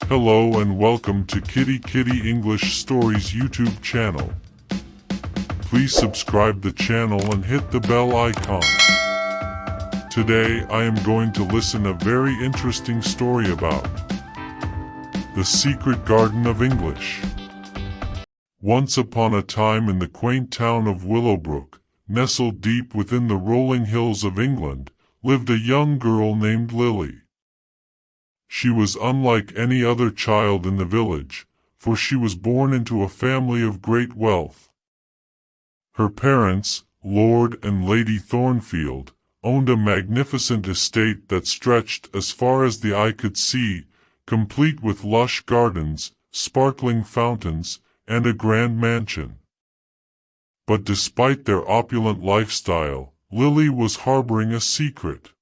Hello and welcome to Kitty Kitty English Stories YouTube channel. Please subscribe the channel and hit the bell icon. Today I am going to listen a very interesting story about the secret garden of English. Once upon a time in the quaint town of Willowbrook, nestled deep within the rolling hills of England, lived a young girl named Lily. She was unlike any other child in the village, for she was born into a family of great wealth. Her parents, Lord and Lady Thornfield, owned a magnificent estate that stretched as far as the eye could see, complete with lush gardens, sparkling fountains, and a grand mansion. But despite their opulent lifestyle, Lily was harboring a secret.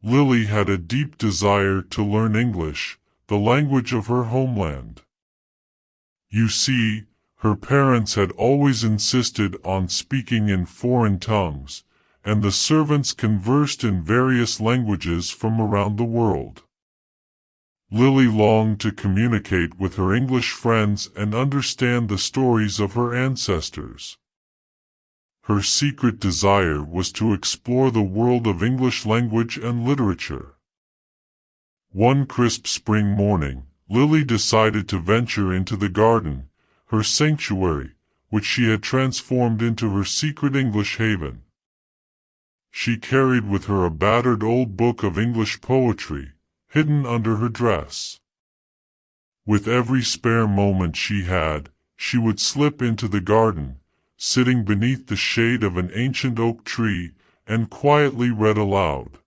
Lily had a deep desire to learn English, the language of her homeland. You see, her parents had always insisted on speaking in foreign tongues, and the servants conversed in various languages from around the world. Lily longed to communicate with her English friends and understand the stories of her ancestors. Her secret desire was to explore the world of English language and literature. One crisp spring morning, Lily decided to venture into the garden, her sanctuary, which she had transformed into her secret English haven. She carried with her a battered old book of English poetry, hidden under her dress. With every spare moment she had, she would slip into the garden, sitting beneath the shade of an ancient oak tree, and quietly read aloud.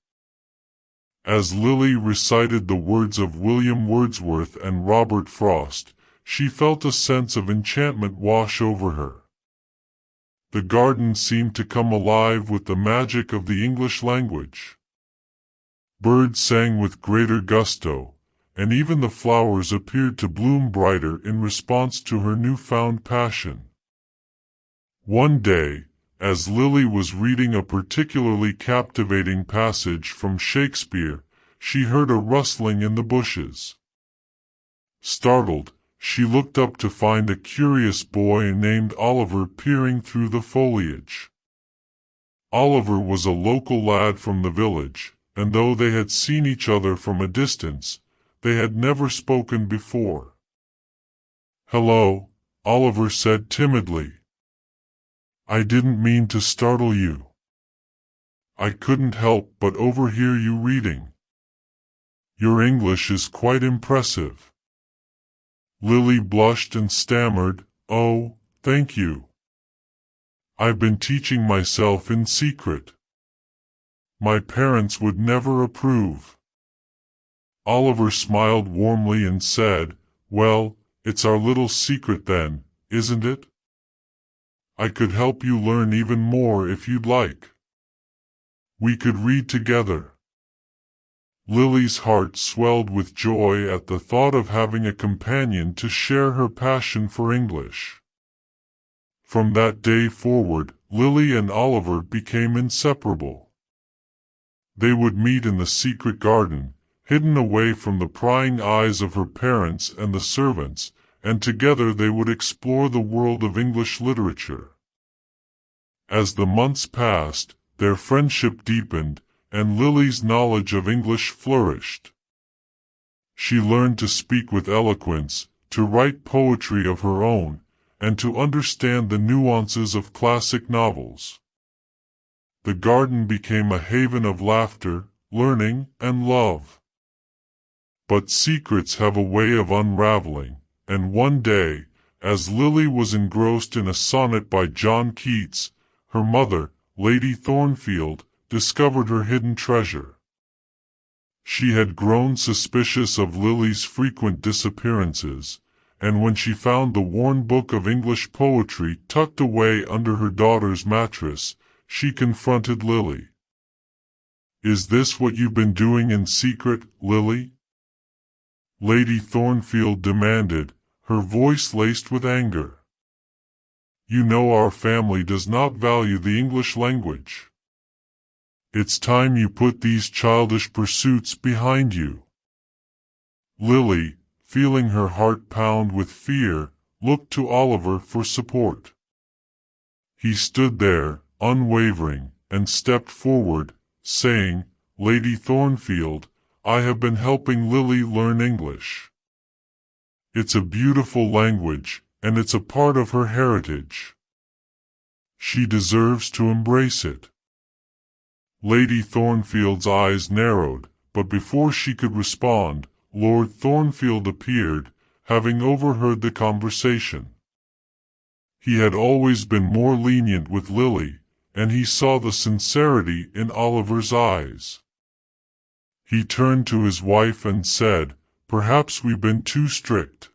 As Lily recited the words of William Wordsworth and Robert Frost, she felt a sense of enchantment wash over her. The garden seemed to come alive with the magic of the English language. Birds sang with greater gusto, and even the flowers appeared to bloom brighter in response to her newfound passion. One day, as Lily was reading a particularly captivating passage from Shakespeare, she heard a rustling in the bushes. Startled, she looked up to find a curious boy named Oliver peering through the foliage. Oliver was a local lad from the village, and though they had seen each other from a distance, they had never spoken before. "Hello," Oliver said timidly. "I didn't mean to startle you. I couldn't help but overhear you reading. Your English is quite impressive." Lily blushed and stammered, "Oh, thank you. I've been teaching myself in secret. My parents would never approve." Oliver smiled warmly and said, "Well, it's our little secret then, isn't it? I could help you learn even more if you'd like. We could read together." Lily's heart swelled with joy at the thought of having a companion to share her passion for English. From that day forward, Lily and Oliver became inseparable. They would meet in the secret garden, hidden away from the prying eyes of her parents and the servants, and together they would explore the world of English literature. As the months passed, their friendship deepened, and Lily's knowledge of English flourished. She learned to speak with eloquence, to write poetry of her own, and to understand the nuances of classic novels. The garden became a haven of laughter, learning, and love. But secrets have a way of unraveling, and one day, as Lily was engrossed in a sonnet by John Keats, her mother, Lady Thornfield, discovered her hidden treasure. She had grown suspicious of Lily's frequent disappearances, and when she found the worn book of English poetry tucked away under her daughter's mattress, she confronted Lily. "Is this what you've been doing in secret, Lily?" Lady Thornfield demanded, her voice laced with anger. "You know our family does not value the English language. It's time you put these childish pursuits behind you." Lily, feeling her heart pound with fear, looked to Oliver for support. He stood there, unwavering, and stepped forward, saying, "Lady Thornfield, I have been helping Lily learn English. It's a beautiful language, and it's a part of her heritage. She deserves to embrace it." Lady Thornfield's eyes narrowed, but before she could respond, Lord Thornfield appeared, having overheard the conversation. He had always been more lenient with Lily, and he saw the sincerity in Oliver's eyes. He turned to his wife and said, "Perhaps we've been too strict.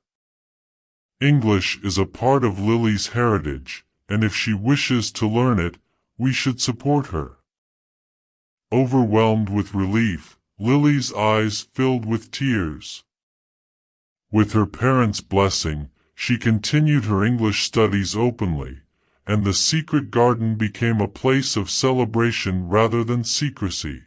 English is a part of Lily's heritage, and if she wishes to learn it, we should support her." Overwhelmed with relief, Lily's eyes filled with tears. With her parents' blessing, she continued her English studies openly, and the secret garden became a place of celebration rather than secrecy.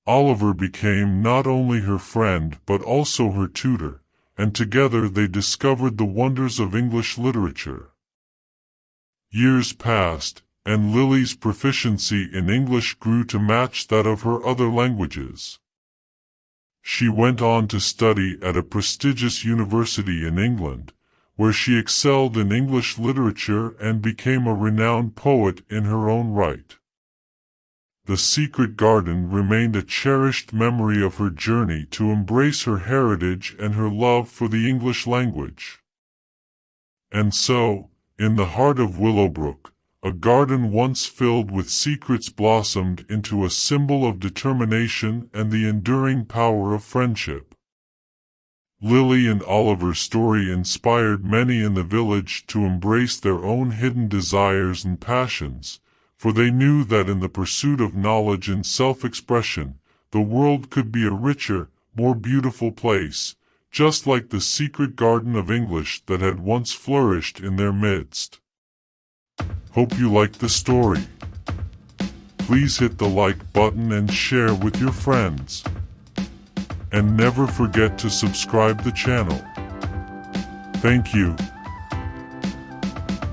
Oliver became not only her friend but also her tutor, and together they discovered the wonders of English literature. Years passed, and Lily's proficiency in English grew to match that of her other languages. She went on to study at a prestigious university in England, where she excelled in English literature and became a renowned poet in her own right. The secret garden remained a cherished memory of her journey to embrace her heritage and her love for the English language. And so, in the heart of Willowbrook, a garden once filled with secrets blossomed into a symbol of determination and the enduring power of friendship. Lily and Oliver's story inspired many in the village to embrace their own hidden desires and passions, for they knew that in the pursuit of knowledge and self-expression, the world could be a richer, more beautiful place, just like the secret garden of English that had once flourished in their midst. Hope you liked the story. Please hit the like button and share with your friends. And never forget to subscribe the channel. Thank you.